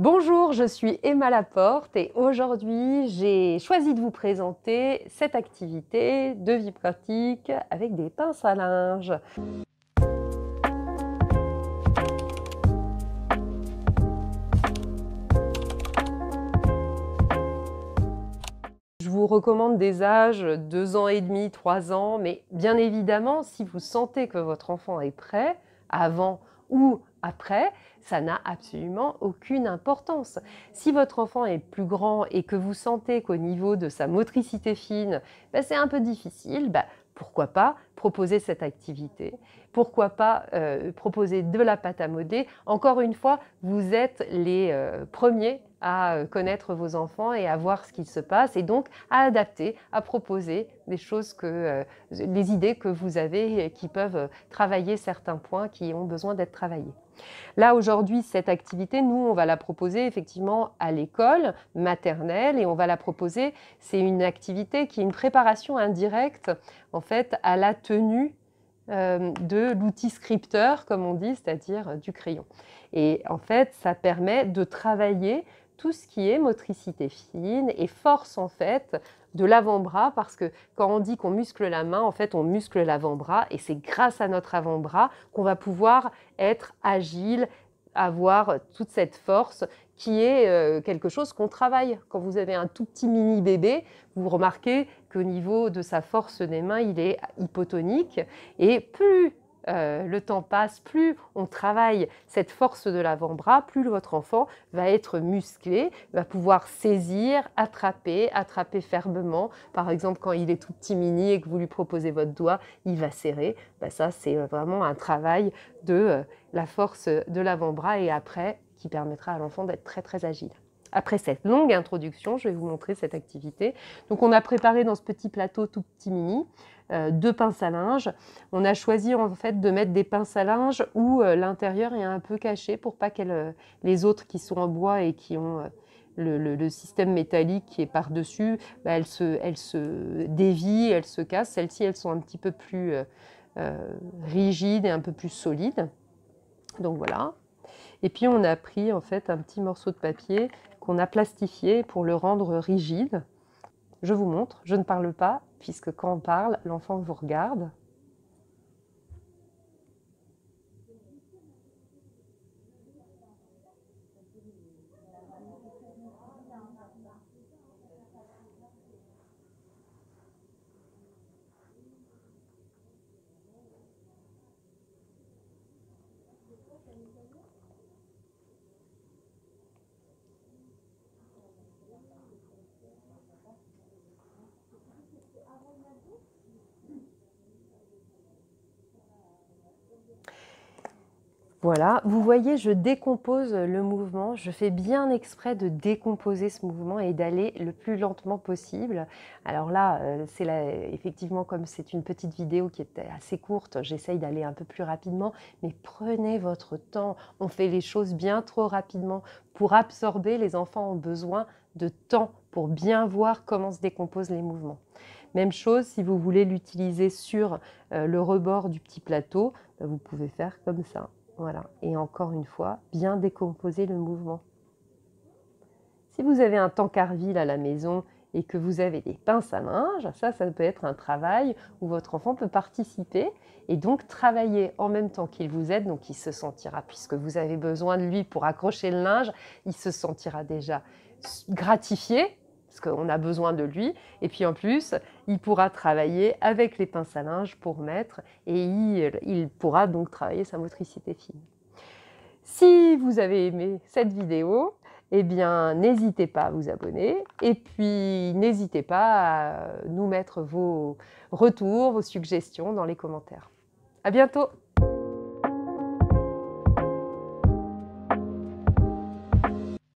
Bonjour, je suis Emma Laporte et aujourd'hui j'ai choisi de vous présenter cette activité de vie pratique avec des pinces à linge. Je vous recommande des âges 2 ans et demi, 3 ans, mais bien évidemment, si vous sentez que votre enfant est prêt, avant ou après, ça n'a absolument aucune importance. Si votre enfant est plus grand et que vous sentez qu'au niveau de sa motricité fine, c'est un peu difficile, pourquoi pas proposer cette activité? Pourquoi pas proposer de la pâte à modeler? Encore une fois, vous êtes les premiers à connaître vos enfants et à voir ce qu'il se passe et donc à adapter, à proposer des choses les idées que vous avez et qui peuvent travailler certains points qui ont besoin d'être travaillés. Là, aujourd'hui, cette activité, nous, on va la proposer effectivement à l'école maternelle et on va la proposer, c'est une activité qui est une préparation indirecte, en fait, à la tenue de l'outil scripteur, comme on dit, c'est-à-dire du crayon. Et en fait, ça permet de travailler tout ce qui est motricité fine et force, en fait, de l'avant-bras, parce que quand on dit qu'on muscle la main, en fait, on muscle l'avant-bras et c'est grâce à notre avant-bras qu'on va pouvoir être agile, avoir toute cette force qui est quelque chose qu'on travaille. Quand vous avez un tout petit mini bébé, vous remarquez qu'au niveau de sa force des mains, il est hypotonique et plus le temps passe, plus on travaille cette force de l'avant-bras, plus votre enfant va être musclé, va pouvoir saisir, attraper fermement. Par exemple, quand il est tout petit mini et que vous lui proposez votre doigt, il va serrer. Ça, c'est vraiment un travail de la force de l'avant-bras et après, qui permettra à l'enfant d'être très très agile. Après cette longue introduction, je vais vous montrer cette activité. Donc on a préparé dans ce petit plateau tout petit mini 2 pinces à linge. On a choisi en fait de mettre des pinces à linge où l'intérieur est un peu caché pour pas qu'elles, les autres qui sont en bois et qui ont le système métallique qui est par-dessus, elles se dévient, elles se cassent. Celles-ci, elles sont un petit peu plus rigides et un peu plus solides. Donc voilà. Et puis on a pris en fait un petit morceau de papier qu'on a plastifié pour le rendre rigide. Je vous montre, je ne parle pas, puisque quand on parle, l'enfant vous regarde. Voilà, vous voyez, je décompose le mouvement. Je fais bien exprès de décomposer ce mouvement et d'aller le plus lentement possible. Alors là, effectivement, comme c'est une petite vidéo qui est assez courte, j'essaye d'aller un peu plus rapidement, mais prenez votre temps. On fait les choses bien trop rapidement. Pour absorber, les enfants ont besoin de temps pour bien voir comment se décomposent les mouvements. Même chose, si vous voulez l'utiliser sur le rebord du petit plateau, vous pouvez faire comme ça. Voilà, et encore une fois, bien décomposer le mouvement. Si vous avez un tankerville à la maison et que vous avez des pinces à linge, ça peut être un travail où votre enfant peut participer et donc travailler en même temps qu'il vous aide, donc il se sentira, puisque vous avez besoin de lui pour accrocher le linge, il se sentira déjà gratifié, parce qu'on a besoin de lui, et puis en plus, il pourra travailler avec les pinces à linge pour mettre, et il pourra donc travailler sa motricité fine. Si vous avez aimé cette vidéo, eh bien, n'hésitez pas à vous abonner, et puis n'hésitez pas à nous mettre vos retours, vos suggestions dans les commentaires. À bientôt!